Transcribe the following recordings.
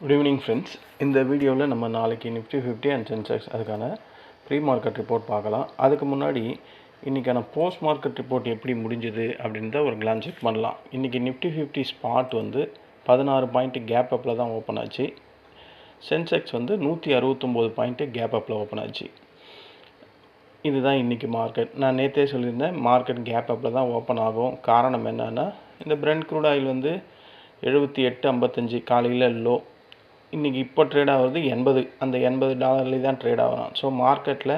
Good evening friends. இந்த வீடியோவில் நம்ம நாளைக்கு நிஃப்டி 50 அண்ட் சென்செக்ஸ் அதுக்கான ப்ரீ மார்க்கெட் ரிப்போர்ட் பார்க்கலாம். அதுக்கு முன்னாடி இன்றைக்கான போஸ்ட் மார்க்கெட் ரிப்போர்ட் எப்படி முடிஞ்சுது அப்படின்றத ஒரு கிளான்ஸ் செக் பண்ணலாம். இன்றைக்கி நிஃப்டி 50 ஸ்பாட் 16 பாயிண்ட் கேப் அப்பில் தான் ஓப்பன் ஆச்சு. சென்செக்ஸ் 169 பாயிண்ட்டு கேப் அப்பில் ஓப்பன் ஆச்சு. இதுதான் இன்றைக்கி மார்க்கெட். நான் நேற்றே சொல்லியிருந்தேன் மார்க்கெட் கேப் அப்பில் தான் ஓப்பன் ஆகும். காரணம் என்னென்னா, இந்த பிரெண்ட் க்ரூட் ஆயில் 78.55 காலையில் லோ. இன்றைக்கி இப்போ ட்ரேட் ஆகிறது 80. அந்த $80 தான் ட்ரேட் ஆகலாம். ஸோ மார்க்கெட்டில்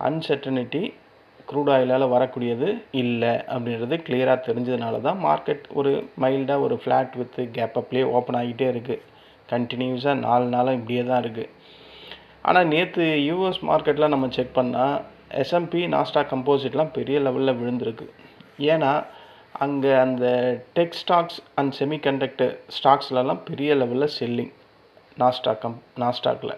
அன்சர்டனிட்டி க்ரூட் ஆயிலால் வரக்கூடியது இல்லை அப்படின்றது கிளியராக தெரிஞ்சதுனால தான் மார்க்கெட் ஒரு மைல்டாக ஒரு ஃப்ளாட் வித் கேப் அப்லேயே ஓப்பன் ஆகிட்டே இருக்குது. கண்டினியூஸாக 4 நாளாக இப்படியே தான் இருக்குது. ஆனால் நேற்று யூஎஸ் மார்க்கெட்டில் நம்ம செக் பண்ணால் S&P நாஸ்டாக் கம்போசிட்லாம் பெரிய லெவலில் விழுந்திருக்கு. ஏன்னா அங்கே அந்த டெக் ஸ்டாக்ஸ் அண்ட் செமிகண்டக்டர் ஸ்டாக்ஸ்லலாம் பெரிய லெவலில் செல்லிங். நாஸ்டாக்கில்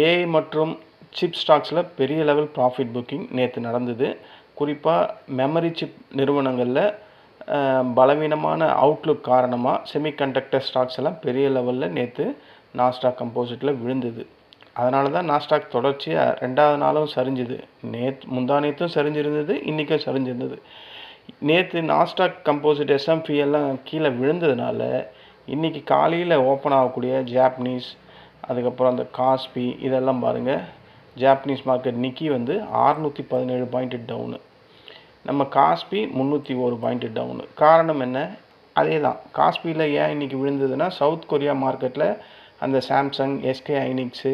ஏஐ மற்றும் சிப் ஸ்டாக்ஸில் பெரிய லெவல் ப்ராஃபிட் புக்கிங் நேற்று நடந்தது. குறிப்பாக மெமரி சிப் நிறுவனங்களில் பலவீனமான அவுட்லுக் காரணமாக செமிகண்டக்டர் ஸ்டாக்ஸ் எல்லாம் பெரிய லெவலில் நேற்று நாஸ்டாக் கம்போசிட்டில் விழுந்தது. அதனால தான் நாஸ்டாக் தொடர்ச்சியாக 2வது நாளும் சரிஞ்சுது. முந்தானேத்தும் சரிஞ்சிருந்தது, இன்றைக்கும் சரிஞ்சிருந்தது. நேற்று நாஸ்டாக் கம்போசிட் S&P எல்லாம் கீழே விழுந்ததுனால இன்றைக்கி காலையில் ஓப்பன் ஆகக்கூடிய ஜாப்பனீஸ், அதுக்கப்புறம் அந்த காஸ்பி இதெல்லாம் பாருங்கள். ஜாப்பனீஸ் மார்க்கெட் நிக்கி 617 பாயிண்ட்டு டவுனு, நம்ம காஸ்பி 301 பாயிண்ட்டு டவுனு. காரணம் என்ன? அதே தான். காஸ்பியில் ஏன் இன்றைக்கி விழுந்ததுன்னா, சவுத் கொரியா மார்க்கெட்டில் அந்த சாம்சங், SK ஹைனிக்ஸு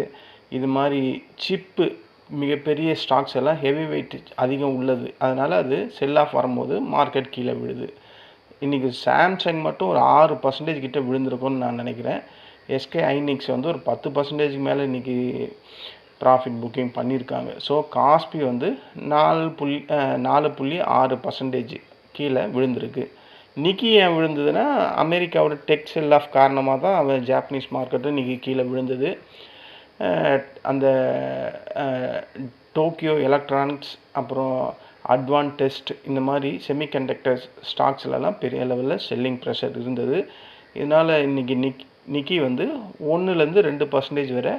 இது மாதிரி சிப்பு மிகப்பெரிய ஸ்டாக்ஸ் எல்லாம் ஹெவி வெயிட் அதிகம் உள்ளது. அதனால் அது செல் ஆஃப் வரும்போது மார்க்கெட் கீழே விழுது. இன்றைக்கி சாம்சங் மட்டும் ஒரு 6% கிட்ட விழுந்திருக்கும்னு நான் நினைக்கிறேன். SK ஹைனிக்ஸ் ஒரு 10% மேலே இன்றைக்கி ப்ராஃபிட் புக்கிங் பண்ணியிருக்காங்க. ஸோ காஸ்பி 4.6% கீழே விழுந்திருக்கு. நிக்கி ஏன் விழுந்ததுன்னா, அமெரிக்காவோட டெக் செல் ஆஃப் காரணமாக தான் அவன் ஜாப்பனீஸ் மார்க்கெட்டும் இன்றைக்கி கீழே விழுந்தது. அந்த டோக்கியோ எலக்ட்ரானிக்ஸ், அப்புறம் அட்வான்ஸ் டெஸ்ட் இந்த மாதிரி செமிகண்டக்டர் ஸ்டாக்ஸ்லலாம் பெரிய லெவலில் செல்லிங் ப்ரெஷர் இருந்தது. இதனால் இன்றைக்கி நிக்கி 1லேருந்து 2% வரை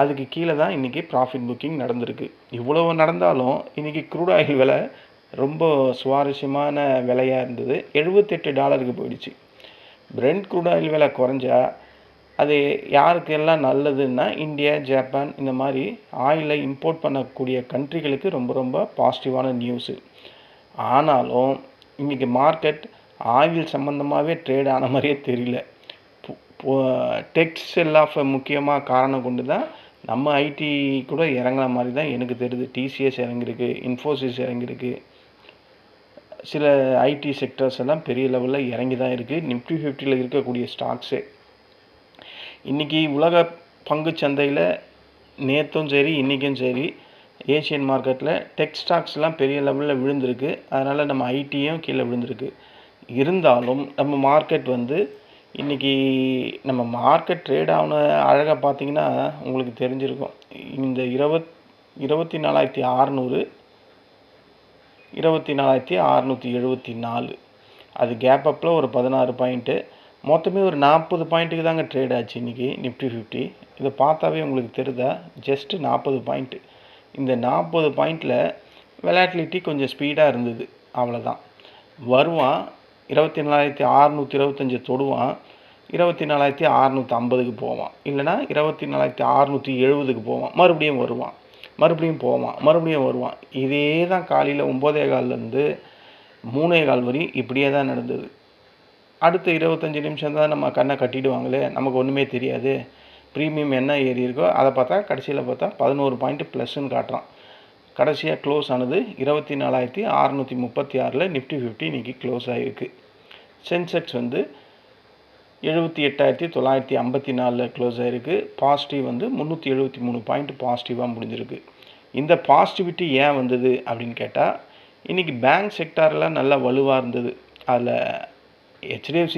அதுக்கு கீழே தான் இன்றைக்கி ப்ராஃபிட் புக்கிங் நடந்திருக்கு. இவ்வளோ நடந்தாலும் இன்றைக்கி க்ரூட் ஆயில் விலை ரொம்ப சுவாரஸ்யமான விலையாக இருந்தது. $78 போயிடுச்சு. பிரெண்ட் க்ரூட் ஆயில் விலை குறைஞ்சா அது யாருக்கெல்லாம் நல்லதுன்னா, இந்தியா, ஜப்பான் இந்த மாதிரி ஆயிலை இம்போர்ட் பண்ணக்கூடிய கண்ட்ரிகளுக்கு ரொம்ப ரொம்ப பாசிட்டிவான நியூஸு. ஆனாலும் இன்றைக்கி மார்க்கெட் ஆயில் சம்மந்தமாகவே ட்ரேட் ஆன மாதிரியே தெரியல. டெக் செல் ஆஃப் முக்கியமாக காரணம் கொண்டு தான் நம்ம ஐடி கூட இறங்குற மாதிரி தான் எனக்கு தெரியுது. டிசிஎஸ் இறங்கியிருக்கு, இன்ஃபோசிஸ் இறங்கியிருக்கு, சில ஐடி செக்டர்ஸ் எல்லாம் பெரிய லெவலில் இறங்கி தான் இருக்குது. நிஃப்டி 50 இருக்கக்கூடிய ஸ்டாக்ஸே இன்றைக்கி உலக பங்கு சந்தையில் நேற்றும் சரி இன்றைக்கும் சரி ஏஷியன் மார்க்கெட்டில் டெக் ஸ்டாக்ஸ்லாம் பெரிய லெவலில் விழுந்திருக்கு. அதனால் நம்ம ஐடியும் கீழே விழுந்திருக்கு. இருந்தாலும் நம்ம மார்க்கெட் இன்றைக்கி நம்ம மார்க்கெட் ட்ரேட் ஆன அழகாக பார்த்திங்கன்னா உங்களுக்கு தெரிஞ்சிருக்கும். இந்த 24,600 24,674 அது கேப் அப்பில் ஒரு 16 பாயிண்ட்டு, மொத்தமே ஒரு 40 பாயிண்ட்டுக்கு தாங்க ட்ரேட் ஆச்சு இன்றைக்கி நிஃப்டி 50. இதை பார்த்தாவே உங்களுக்கு தெரியுதா? Just 40 point. இந்த 40 பாயிண்டில் வெலாட்டிலிட்டி கொஞ்சம் ஸ்பீடாக இருந்தது, அவ்வளோதான். வருவான் 24,625 தொடுவான், 24,650க்கு போவான், இல்லைனா 24,670க்கு போவான், மறுபடியும் வருவான், மறுபடியும் போவான், மறுபடியும் வருவான். இதே தான் காலையில் 9:15லேருந்து 3:15 வரை இப்படியே தான் நடந்தது. அடுத்த 25 நிமிஷம் தான் நம்ம கண்ணை கட்டிடுவாங்களே, நமக்கு ஒன்றுமே தெரியாது. ப்ரீமியம் என்ன ஏறி இருக்கோ அதை பார்த்தா கடைசியில் பார்த்தா 11 பாயிண்ட்டு ப்ளஸ்ன்னு காட்டுறான். கடைசியாக க்ளோஸ் ஆனது 24,636 நிஃப்டி 50 இன்றைக்கி க்ளோஸ் ஆகிருக்கு. சென்செக்ஸ் 78,954 க்ளோஸ் ஆகிருக்கு. பாசிட்டிவ் 373 பாயிண்ட் பாசிட்டிவாக முடிஞ்சிருக்கு. இந்த பாசிட்டிவிட்டி ஏன் வந்தது அப்படின்னு கேட்டால், இன்றைக்கி பேங்க் செக்டாரெலாம் நல்லா வலுவாக இருந்தது. அதில் HDFC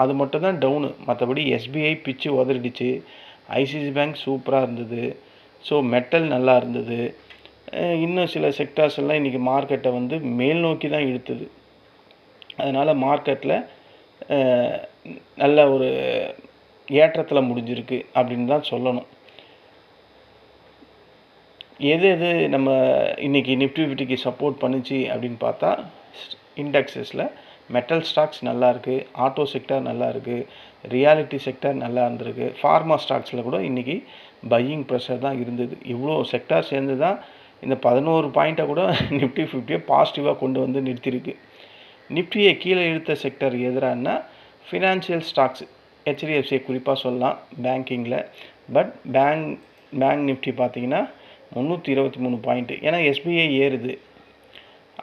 அது மட்டும் தான் டவுனு, மற்றபடி SBI பிச்சு உதறிடுச்சு. ஐசிசி பேங்க் சூப்பராக இருந்தது. ஸோ மெட்டல் நல்லா இருந்தது. இன்னும் சில செக்டார்ஸ் எல்லாம் இன்றைக்கி மார்க்கெட்டை மேல் நோக்கி தான் இழுத்துது. அதனால் மார்க்கெட்டில் நல்ல ஒரு ஏற்றத்தில் முடிஞ்சிருக்கு அப்படின்னு தான் சொல்லணும். எது எது நம்ம இன்றைக்கி நிஃப்டி ஃபிஃப்டிக்கு சப்போர்ட் பண்ணுச்சு அப்படின்னு பார்த்தா, இண்டெக்ஸஸில் மெட்டல் ஸ்டாக்ஸ் நல்லா இருக்குது, ஆட்டோ செக்டார் நல்லா இருக்குது, ரியாலிட்டி செக்டார் நல்லா இருந்திருக்கு, ஃபார்மா ஸ்டாக்ஸில் கூட இன்றைக்கி பையிங் ப்ரெஷர் தான் இருந்தது. இவ்வளோ செக்டார் சேர்ந்து தான் இந்த 11 பாயிண்ட்டை கூட நிஃப்டி ஃபிஃப்டியை பாசிட்டிவாக கொண்டு வந்து நிறுத்தியிருக்கு. நிஃப்டியை கீழே இழுத்த செக்டர் எதிரானா ஃபினான்ஷியல் ஸ்டாக்ஸ், ஹெச்டிஎஃப்சியை குறிப்பாக சொல்லலாம் பேங்கிங்கில். பட் பேங்க் நிஃப்டி பார்த்திங்கன்னா 323 பாயிண்ட்டு. ஏன்னா எஸ்பிஐ ஏறுது,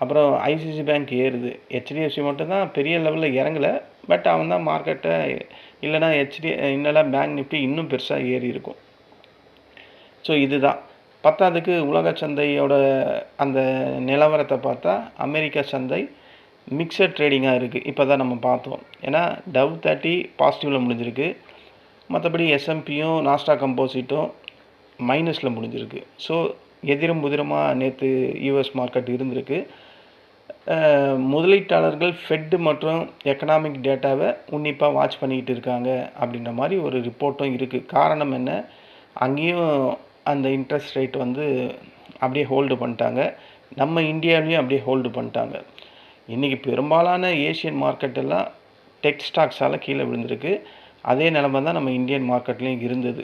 அப்புறம் ஐசிசி பேங்க் ஏறுது, ஹெச்டிஎஃப்சி மட்டும்தான் பெரிய லெவலில் இறங்கலை. பட் அவன் தான் மார்க்கெட்டை இல்லைனா இன்னெல்லாம் பேங்க் நிஃப்டி இன்னும் பெருசாக ஏறி இருக்கும். ஸோ இதுதான். பத்தாவதுக்கு உலக சந்தையோட அந்த நிலவரத்தை பார்த்தா அமெரிக்கா சந்தை மிக்சட் ட்ரேடிங்காக இருக்குது. இப்போ தான் நம்ம பார்த்தோம். ஏன்னா டவ் 30 பாசிட்டிவில் முடிஞ்சிருக்கு, மற்றபடி எஸ்எம்பியும் நாஸ்டாக் கம்போசிட்டும் மைனஸில் முடிஞ்சிருக்கு. ஸோ எதிரும் புதிரமாக நேற்று யூஎஸ் மார்க்கெட் இருந்திருக்கு. முதலீட்டாளர்கள் ஃபெட்டு மற்றும் எக்கனாமிக் டேட்டாவை உன்னிப்பாக வாட்ச் பண்ணிக்கிட்டு இருக்காங்க அப்படின்ற மாதிரி ஒரு ரிப்போர்ட்டும் இருக்குது. காரணம் என்ன, அங்கேயும் அந்த இன்ட்ரெஸ்ட் ரேட் வந்து அப்படியே ஹோல்டு பண்ணிட்டாங்க, நம்ம இந்தியாவிலையும் அப்படியே ஹோல்டு பண்ணிட்டாங்க. இன்றைக்கி பெரும்பாலான ஏஷியன் மார்க்கெட்டெல்லாம் டெக் ஸ்டாக்ஸால் கீழே விழுந்திருக்கு. அதே நிலைமை தான் நம்ம இந்தியன் மார்க்கெட்லேயும் இருந்தது.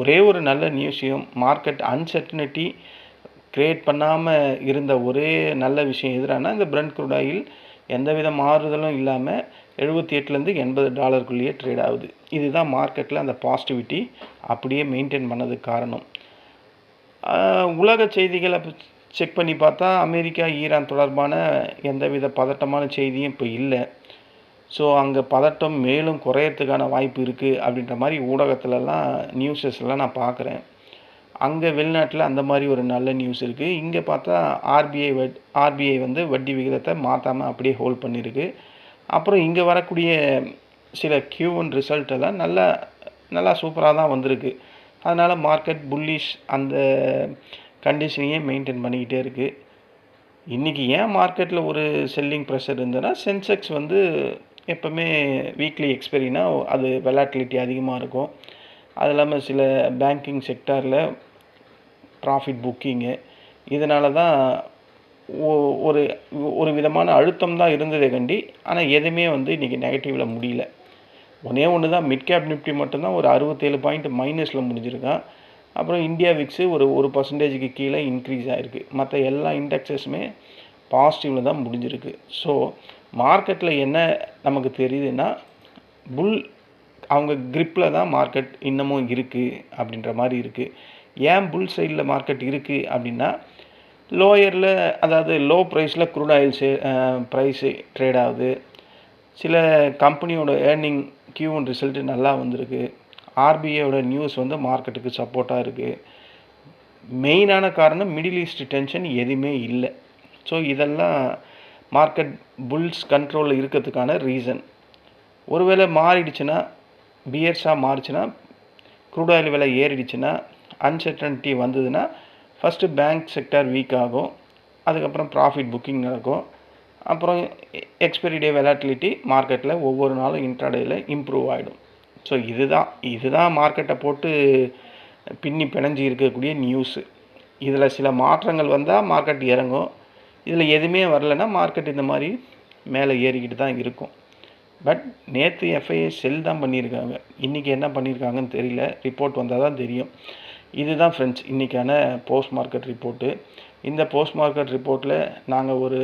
ஒரே ஒரு நல்ல நியூஸையும் மார்க்கெட் அன்சர்டனிட்டி க்ரியேட் பண்ணாமல் இருந்த ஒரே நல்ல விஷயம் எதிரானா இந்த பிரெண்ட் க்ரூட் ஆயில் எந்தவித மாறுதலும் இல்லாமல் 78லேருந்து $80 ட்ரேட் ஆகுது. இதுதான் மார்க்கெட்டில் அந்த பாசிட்டிவிட்டி அப்படியே மெயின்டைன் பண்ணதுக்கு காரணம். உலக செய்திகளை செக் பண்ணி பார்த்தா அமெரிக்கா ஈரான் தொடர்பான எந்தவித பதட்டமான செய்தியும் இப்போ இல்லை. ஸோ அங்கே பதட்டம் மேலும் குறையறதுக்கான வாய்ப்பு இருக்குது அப்படின்ற மாதிரி ஊடகத்துலலாம் நியூஸஸ்லாம் நான் பார்க்குறேன். அங்கே வெளிநாட்டில் அந்த மாதிரி ஒரு நல்ல நியூஸ் இருக்குது. இங்கே பார்த்தா ஆர்பிஐ வந்து வட்டி விகிதத்தை மாற்றாமல் அப்படியே ஹோல்ட் பண்ணியிருக்கு. அப்புறம் இங்கே வரக்கூடிய சில Q1 ரிசல்ட் எல்லாம் நல்லா சூப்பராக தான் வந்திருக்கு. அதனால் மார்க்கெட் புல்லிஷ் அந்த கண்டிஷனையே மெயின்டைன் பண்ணிக்கிட்டே இருக்குது. இன்றைக்கி ஏன் மார்க்கெட்டில் ஒரு செல்லிங் ப்ரெஷர் இருந்ததுன்னா, சென்செக்ஸ் வந்து எப்போவுமே வீக்லி எக்ஸ்பைரினா அது வெலாட்டிலிட்டி அதிகமாக இருக்கும். அது இல்லாமல் சில பேங்கிங் செக்டாரில் ப்ராஃபிட் புக்கிங்கு, இதனால தான் ஒரு விதமான அழுத்தம் தான் இருந்ததே கண்டி. ஆனால் எதுவுமே வந்து இன்றைக்கி நெகட்டிவில் முடியல. ஒன்று தான் மிட் கேப் நிஃப்டி மட்டும்தான் ஒரு 67 பாயிண்ட் மைனஸில் முடிஞ்சிருக்கான். அப்புறம் இந்தியா விக்ஸு ஒரு 1% கீழே இன்க்ரீஸ் ஆகிருக்கு. மற்ற எல்லா இண்டெக்ஸஸுமே பாசிட்டிவில் தான் முடிஞ்சிருக்கு. ஸோ மார்க்கெட்டில் என்ன நமக்கு தெரியுதுன்னா, அவங்க க்ரிப்பில் தான் மார்க்கெட் இன்னமும் இருக்குது அப்படின்ற மாதிரி இருக்குது. ஏன் புல் சைடில் மார்க்கெட் இருக்குது அப்படின்னா, லோயரில் அதாவது லோ ப்ரைஸில் க்ரூட் ஆயில் ப்ரைஸு ட்ரேட் ஆகுது. சில கம்பெனியோட ஏர்னிங் Q1 ரிசல்ட்டு நல்லா வந்திருக்கு. ஆர்பிஐயோட நியூஸ் வந்து மார்க்கெட்டுக்கு சப்போர்ட்டாக இருக்குது. மெயினான காரணம் மிடில் ஈஸ்ட் டென்ஷன் எதுவுமே இல்லை. ஸோ இதெல்லாம் மார்க்கெட் புல்ஸ் கண்ட்ரோலில் இருக்கிறதுக்கான ரீசன். ஒருவேளை மாறிடுச்சுன்னா, பியர்ஸாக மாறிச்சுன்னா, க்ரூட் ஆயில் விலை ஏறிடுச்சுன்னா, அன்சர்டனிட்டி வந்ததுன்னா, ஃபஸ்ட்டு பேங்க் செக்டார் வீக் ஆகும், அதுக்கப்புறம் ப்ராஃபிட் புக்கிங் நடக்கும், அப்புறம் எக்ஸ்பைரி டே வெலாட்டிலிட்டி மார்க்கெட்டில் ஒவ்வொரு நாளும் இன்ட்ராடேயில் இம்ப்ரூவ் ஆகிடும். ஸோ இதுதான் மார்க்கெட்டை போட்டு பின்னி பிணைஞ்சி இருக்கக்கூடிய நியூஸு. இதில் சில மாற்றங்கள் வந்தால் மார்க்கெட் இறங்கும். இதில் எதுவுமே வரலைன்னா மார்க்கெட் இந்த மாதிரி மேலே ஏறிக்கிட்டு தான் இருக்கும். பட் நேற்று எஃப்ஐஐ செல் தான் பண்ணியிருக்காங்க. இன்றைக்கி என்ன பண்ணியிருக்காங்கன்னு தெரியல, ரிப்போர்ட் வந்தால் தான் தெரியும். இதுதான் ஃப்ரெண்ட்ஸ் இன்றைக்கான போஸ்ட் மார்க்கெட் ரிப்போர்ட்டு. இந்த போஸ்ட் மார்க்கெட் ரிப்போர்ட்டில் நாங்கள் ஒரு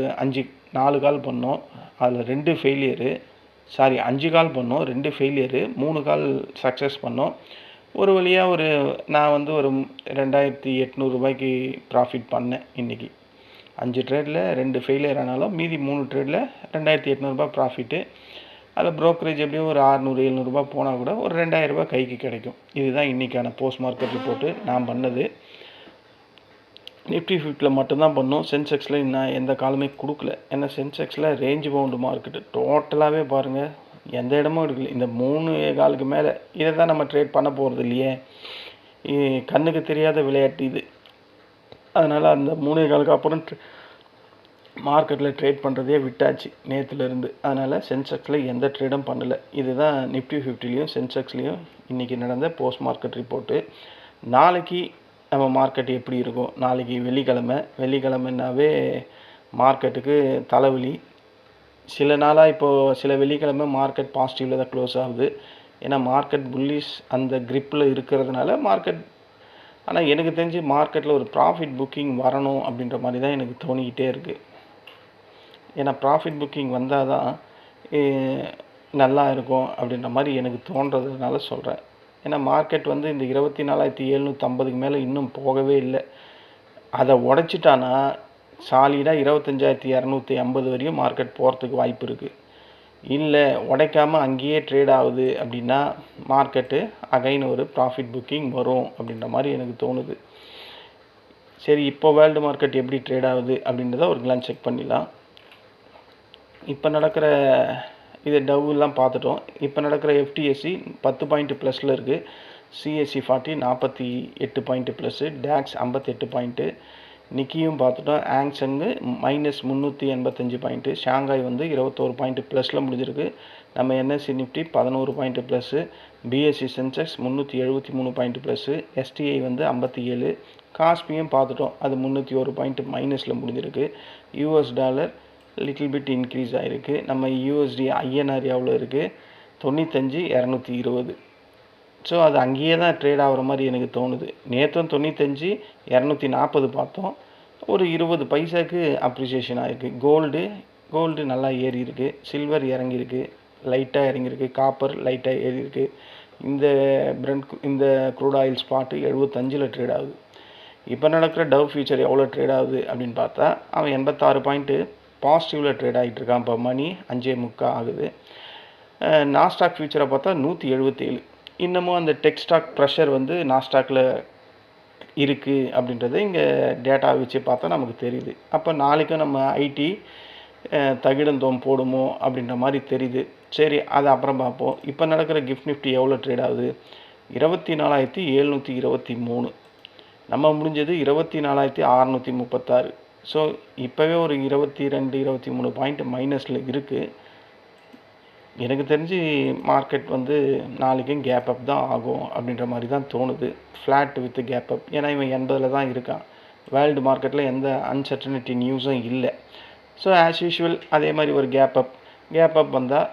4 கால் பண்ணோம், அதில் 2 ஃபெயிலியரு. 5 கால் பண்ணோம், 2 ஃபெயிலியரு, 3 கால் சக்ஸஸ் பண்ணோம். ஒரு வழியாக நான் வந்து ஒரு 2800 ப்ராஃபிட் பண்ணேன் இன்றைக்கி. 5 ட்ரேடில் 2 ஃபெயிலியர் ஆனாலும் மீதி 3 ட்ரேடில் 2800 ப்ராஃபிட்டு. அதில் ப்ரோக்கரேஜ் எப்படியும் ஒரு 600-700 போனால் கூட ஒரு 2000 கைக்கு கிடைக்கும். இதுதான் இன்றைக்கான போஸ்ட் மார்க்கெட் ரிப்போர்ட்டு நான் பண்ணது. நிஃப்டி ஃபிஃப்டியில் மட்டும்தான் பண்ணோம். சென்செக்ஸில் இன்னும் எந்த காலமே கொடுக்கல. ஏன்னா சென்செக்ஸில் ரேஞ்ச் பவுண்டு மார்க்கெட்டு டோட்டலாகவே பாருங்கள், எந்த இடமும் எடுக்கல. இந்த 3.25 மேலே இதை தான் நம்ம ட்ரேட் பண்ண போகிறது இல்லையே, கண்ணுக்கு தெரியாத விளையாட்டு இது. அதனால் அந்த 3.25 அப்புறம் மார்க்கெட்டில் ட்ரேட் பண்ணுறதே விட்டாச்சு நேற்றுலேருந்து. அதனால் சென்செக்ஸில் எந்த ட்ரேடும் பண்ணலை. இதுதான் நிஃப்டி 50லையும் சென்செக்ஸ்லேயும் இன்றைக்கி நடந்த போஸ்ட் மார்க்கெட் ரிப்போர்ட்டு. நாளைக்கு நம்ம மார்க்கெட் எப்படி இருக்கும்? நாளைக்கு வெள்ளிக்கிழமைனாவே மார்க்கெட்டுக்கு தலைவலி. சில நாளாக இப்போது சில வெள்ளிக்கிழமை மார்க்கெட் பாசிட்டிவில் தான் க்ளோஸ் ஆகுது. ஏன்னா மார்க்கெட் புல்லிஷ் அந்த க்ரிப்பில் இருக்கிறதுனால மார்க்கெட். ஆனால் எனக்கு தெரிஞ்சு மார்க்கெட்டில் ஒரு ப்ராஃபிட் புக்கிங் வரணும் அப்படின்ற மாதிரி தான் எனக்கு தோணிக்கிட்டே இருக்குது. ஏன்னா ப்ராஃபிட் புக்கிங் வந்தால் தான் நல்லா இருக்கும் அப்படின்ற மாதிரி எனக்கு தோன்றதுனால சொல்கிறேன். ஏன்னா மார்க்கெட் வந்து இந்த 24,750க்கு மேலே இன்னும் போகவே இல்லை. அதை உடைச்சிட்டானா சாலிடாக 25,250 வரையும் மார்க்கெட் போகிறதுக்கு வாய்ப்பு இருக்குது. இல்லை உடைக்காமல் அங்கேயே ட்ரேட் ஆகுது அப்படின்னா மார்க்கெட்டு அகைன் ஒரு ப்ராஃபிட் புக்கிங் வரும் அப்படின்ற மாதிரி எனக்கு தோணுது. சரி, இப்போ வேர்ல்டு மார்க்கெட் எப்படி ட்ரேட் ஆகுது அப்படின்றத ஒரு கிளான்ஸ் செக் பண்ணிடலாம். இப்போ நடக்கிற இது டவ்லாம் பார்த்துட்டோம். இப்போ நடக்கிற FTSE 10 பாயிண்ட் ப்ளஸில் இருக்குது. CSE 40 48 பாயிண்ட் ப்ளஸ்ஸு, டேக்ஸ் 58 பாயிண்ட்டு, நிக்கியும் பார்த்துட்டோம். ஆங்சங்கு -385 பாயிண்ட்டு, ஷாங்காய் வந்து 21 பாயிண்ட் ப்ளஸில் முடிஞ்சிருக்கு. நம்ம NSE Nifty 11 point plus, BSE Sensex 373 point plus, STI வந்து 57, காஸ்பியும் பார்த்துட்டோம். அது 301 பாயிண்ட் மைனஸில் முடிஞ்சிருக்கு. US dollar little bit increase ஆகிருக்கு. நம்ம USD INR எவ்வளோ இருக்குது? 95,220. ஸோ அது அங்கேயே தான் ட்ரேட் ஆகிற மாதிரி எனக்கு தோணுது. நேற்றும் 95,240 பார்த்தோம். ஒரு 20 பைசாக்கு அப்ரிசியேஷன் ஆகிருக்கு. கோல்டு நல்லா ஏறி இருக்குது. சில்வர் இறங்கியிருக்கு, லைட்டாக இறங்கியிருக்கு. காப்பர் லைட்டாக ஏறி இருக்குது. இந்த க்ரூட் ஆயில் ஸ்பாட்டு 75ல் ட்ரேட் ஆகுது. இப்போ நடக்கிற டவ் ஃபியூச்சர் எவ்வளோ ட்ரேட் ஆகுது அப்படின்னு பார்த்தா அவன் 86 பாயிண்ட்டு பாசிட்டிவில் ட்ரேட் ஆகிட்டு இருக்கான். இப்போ மணி 5:45 ஆகுது. நாஸ்டாக் ஃபியூச்சரை பார்த்தா 177. இன்னமும் அந்த டெக் ஸ்டாக் ப்ரெஷர் வந்து நாஸ்டாக்கில் இருக்குது அப்படின்றத இங்கே டேட்டா வச்சு பார்த்தா நமக்கு தெரியுது. அப்போ நாளைக்கும் நம்ம ஐடி தகிடந்தோம் போடுமோ அப்படின்ற மாதிரி தெரியுது. சரி, அதை அப்புறம் பார்ப்போம். இப்போ நடக்கிற கிஃப்ட் நிஃப்டி எவ்வளோ ட்ரேட் ஆகுது? 24,723. நம்ம முடிஞ்சது 24,636. ஸோ இப்போவே ஒரு 22-23 பாயிண்ட் மைனஸில் இருக்குது. எனக்கு தெரிஞ்சு மார்க்கெட் வந்து நாளைக்கும் கேப் அப் தான் ஆகும் அப்படின்ற மாதிரி தான் தோணுது. Flat with cap up. ஏன்னா இவன் 80ல் தான் இருக்கான். வேர்ல்டு மார்க்கெட்டில் எந்த அன்சர்டனிட்டி நியூஸும் இல்லை. ஸோ ஆஸ் யூஷுவல் அதே மாதிரி ஒரு கேப் அப் வந்தால்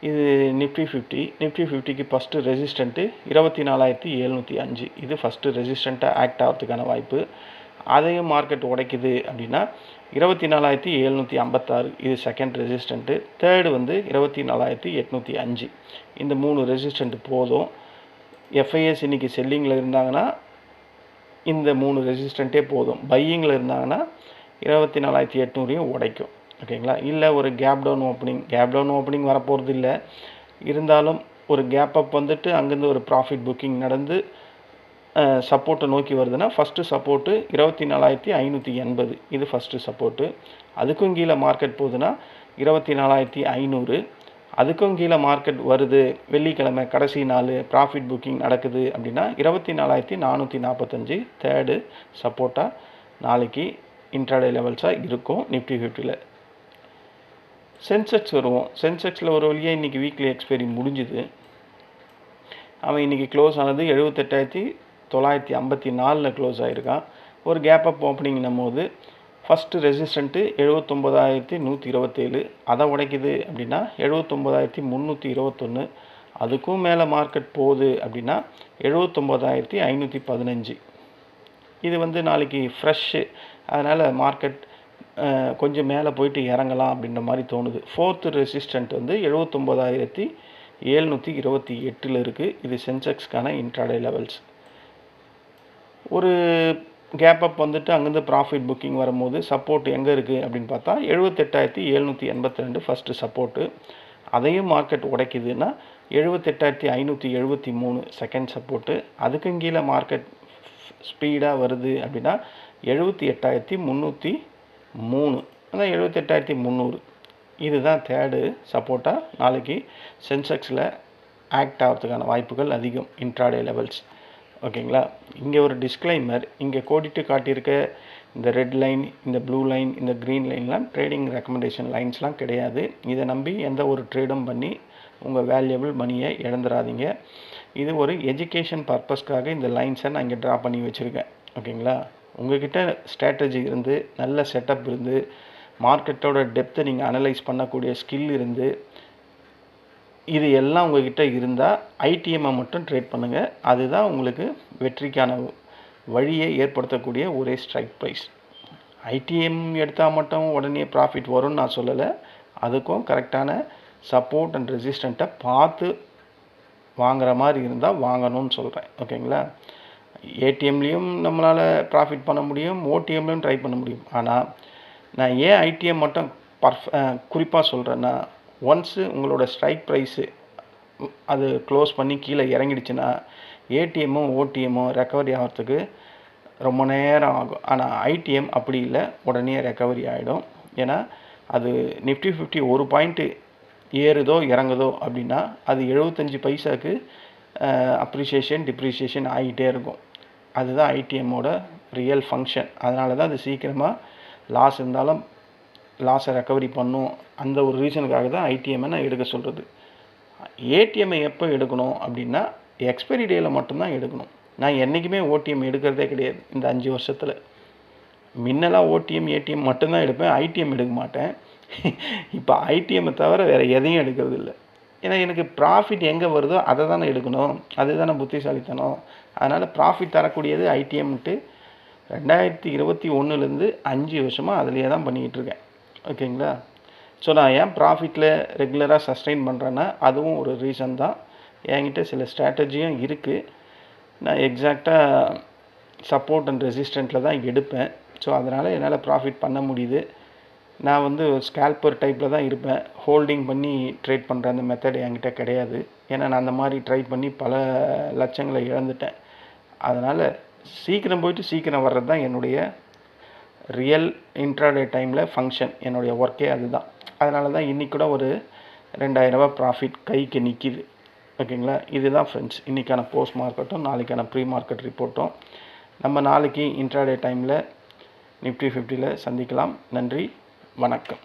இது நிஃப்டி 50க்கு ஃபஸ்ட்டு ரெசிஸ்டண்ட்டு 24,705. இது ஃபஸ்ட்டு ரெசிஸ்டண்ட்டாக ஆக்ட் ஆகிறதுக்கான வாய்ப்பு. அதையும் மார்க்கெட் உடைக்குது அப்படின்னா 24,756. இது செகண்ட் ரெசிஸ்டண்ட்டு. தேர்டு வந்து 24,805. இந்த 3 ரெசிஸ்டண்ட்டு போதும். FIS இன்றைக்கி செல்லிங்கில் இருந்தாங்கன்னா இந்த 3 ரெசிஸ்டண்ட்டே போதும். பையிங்கில் இருந்தாங்கன்னா 24,800 உடைக்கும். ஓகேங்களா? இல்லை ஒரு கேப் டவுன் ஓப்பனிங் வரப்போகிறது இல்லை. இருந்தாலும் ஒரு கேப் அப் வந்துட்டு அங்கேருந்து ஒரு ப்ராஃபிட் புக்கிங் நடந்து சப்போர்ட்டை நோக்கி வருதுன்னா ஃபஸ்ட்டு சப்போர்ட்டு 24,580. இது ஃபஸ்ட்டு சப்போர்ட்டு. அதுக்கும் கீழே மார்க்கெட் போகுதுன்னா 24,500. அதுக்கும் கீழே மார்க்கெட் வருது, வெள்ளிக்கிழமை கடைசி நாள் ப்ராஃபிட் புக்கிங் நடக்குது அப்படின்னா 24,445 தேர்டு சப்போர்ட்டாக நாளைக்கு இன்ட்ராடே லெவல்ஸாக இருக்கும் நிஃப்டி 50ல். சென்செக்ஸ் வருவோம். சென்செக்ஸில் ஒரு வழியாக இன்றைக்கி வீக்லி எக்ஸ்பைரி முடிஞ்சுது. அவன் இன்றைக்கி க்ளோஸ் ஆனது 78,954 க்ளோஸ் ஆகிருக்கான். ஒரு கேப் அப் ஓப்பனிங்னும் போது ஃபஸ்ட்டு ரெசிஸ்டண்ட்டு 79,127. அதை உடைக்குது அப்படின்னா 79,321. அதுக்கும் மேலே மார்க்கெட் போகுது அப்படின்னா 79,515. இது வந்து நாளைக்கு ஃப்ரெஷ்ஷு. அதனால் மார்க்கெட் கொஞ்சம் மேலே போயிட்டு இறங்கலாம் அப்படின்ற மாதிரி தோணுது. ஃபோர்த்து ரெசிஸ்டண்ட் வந்து 79,728 இருக்குது. இது சென்செக்ஸ்க்கான இன்ட்ராடே லெவல்ஸ். ஒரு கேப் அப் வந்துட்டு அங்கேருந்து ப்ராஃபிட் புக்கிங் வரும்போது சப்போர்ட் எங்கே இருக்குது அப்படின்னு பார்த்தா 78,782 ஃபஸ்ட்டு சப்போர்ட்டு. அதையும் மார்க்கெட் உடைக்குதுன்னா 78,573 செகண்ட் சப்போர்ட்டு. அதுக்கும் கீழே மார்க்கெட் ஸ்பீடாக வருது அப்படின்னா 78,303, அதான் 78,300. இதுதான் தேர்டு சப்போர்ட்டாக நாளைக்கு சென்செக்ஸில் ஆக்ட் ஆகிறதுக்கான வாய்ப்புகள் அதிகம் இன்ட்ராடே லெவல்ஸ். ஓகேங்களா? இங்கே ஒரு டிஸ்க்ளைமர். இங்கே கோடிட்டு காட்டியிருக்க இந்த ரெட் லைன், இந்த ப்ளூ லைன், இந்த க்ரீன் லைன்லாம் ட்ரேடிங் ரெக்கமெண்டேஷன் லைன்ஸ்லாம் கிடையாது. இதை நம்பி எந்த ஒரு ட்ரேடும் பண்ணி உங்கள் வேல்யூபிள் மணியை இழந்துடாதீங்க. இது ஒரு எஜுகேஷன் பர்பஸ்க்காக இந்த லைன்ஸை நான் இங்கே ட்ரா பண்ணி வச்சுருக்கேன். ஓகேங்களா? உங்கள்கிட்ட ஸ்ட்ராட்டஜி இருந்து, நல்ல செட்டப் இருந்து, மார்க்கெட்டோட டெப்த்தை நீங்கள் அனலைஸ் பண்ணக்கூடிய ஸ்கில் இருந்து, இது எல்லாம் உங்கள்கிட்ட இருந்தால் ஐடிஎம்மை மட்டும் ட்ரேட் பண்ணுங்கள். அதுதான் உங்களுக்கு வெற்றிக்கான வழியை ஏற்படுத்தக்கூடிய ஒரே ஸ்ட்ரைக் ப்ரைஸ். ஐடிஎம் எடுத்தால் மட்டும் உடனே ப்ராஃபிட் வரும்னு நான் சொல்லலை. அதுக்கும் கரெக்டான சப்போர்ட் அண்ட் ரெசிஸ்டண்ட்டை பார்த்து வாங்குகிற மாதிரி இருந்தால் வாங்கணும்னு சொல்கிறேன். ஓகேங்களா? ஏடிஎம்லேயும் நம்மளால் ப்ராஃபிட் பண்ண முடியும், ஓடிஎம்லேயும் ட்ரை பண்ண முடியும். ஆனால் நான் ஏன் ஐடிஎம் மட்டும் குறிப்பாக சொல்கிறேன்னா, ஒன்ஸு உங்களோட ஸ்ட்ரைக் ப்ரைஸு அது க்ளோஸ் பண்ணி கீழே இறங்கிடுச்சுன்னா ஏடிஎம்மும் ஓடிஎம்மும் ரெக்கவரி ஆகிறதுக்கு ரொம்ப நேரம் ஆகும். ஆனால் ஐடிஎம் அப்படி இல்லை, உடனே ரெக்கவரி ஆகிடும். ஏன்னா அது நிஃப்டி 50 ஒரு பாயிண்ட்டு ஏறுதோ இறங்குதோ அப்படின்னா அது 75 பைசாவுக்கு அப்ரிஷியேஷன் டிப்ரிஷியேஷன் ஆகிட்டே இருக்கும். அதுதான் ஐடிஎம்மோட ரியல் ஃபங்க்ஷன். அதனால தான் அது சீக்கிரமாக லாஸ் இருந்தாலும் லாஸை ரெக்கவரி பண்ணும். அந்த ஒரு ரீசனுக்காக தான் ஐடிஎம்மை நான் எடுக்க சொல்கிறது. ஏடிஎம்மை எப்போ எடுக்கணும் அப்படின்னா எக்ஸ்பைரி டேயில் மட்டும்தான் எடுக்கணும். நான் என்றைக்குமே ஓடிஎம் எடுக்கிறதே கிடையாது இந்த 5 வருஷத்தில். முன்னெல்லாம் ஓடிஎம் ஏடிஎம் மட்டும்தான் எடுப்பேன், ஐடிஎம் எடுக்க மாட்டேன். இப்போ ஐடிஎம்மை தவிர வேறு எதையும் எடுக்கிறது இல்லை. ஏன்னா எனக்கு ப்ராஃபிட் எங்கே வருதோ அதை தானே எடுக்கணும். அதுதானே புத்திசாலித்தனம். அதனால் ப்ராஃபிட் தரக்கூடியது ஐடிஎம்ட்டு 2021 5 வருஷமாக அதிலே தான் பண்ணிக்கிட்டு இருக்கேன். ஓகேங்களா? ஸோ நான் ஏன் ப்ராஃபிட்டில் ரெகுலராக சஸ்டெயின் பண்ணுறேன்னா அதுவும் ஒரு ரீசன் தான். என்கிட்ட சில ஸ்ட்ராட்டஜியும் இருக்குது. நான் எக்ஸாக்டாக சப்போர்ட் அண்ட் ரெசிஸ்டண்ட்டில் தான் எடுப்பேன். ஸோ அதனால் என்னால் ப்ராஃபிட் பண்ண முடியுது. நான் வந்து ஸ்கேல்பர் டைப்பில் தான் இருப்பேன். ஹோல்டிங் பண்ணி ட்ரேட் பண்ணுற அந்த மெத்தட் என்கிட்ட கிடையாது. ஏன்னா நான் அந்த மாதிரி ட்ரை பண்ணி பல லட்சங்களை இழந்துட்டேன். அதனால் சீக்கிரம் போயிட்டு சீக்கிரம் வர்றது தான் என்னுடைய ரியல் இன்ட்ராடே டைமில் ஃபங்க்ஷன். என்னுடைய ஒர்க்கே அதுதான். அதனால தான் இன்றைக்கி கூட ஒரு 2000 ரூபா ப்ராஃபிட் கைக்கு நிற்கிது. ஓகேங்களா? இதுதான் ஃப்ரெண்ட்ஸ் இன்றைக்கான போஸ்ட் மார்க்கெட்டும் நாளைக்கான ப்ரீ மார்க்கெட் ரிப்போர்ட்டும். நம்ம நாளைக்கு இன்ட்ராடே டைமில் நிஃப்டி 50ல் சந்திக்கலாம். நன்றி, வணக்கம்.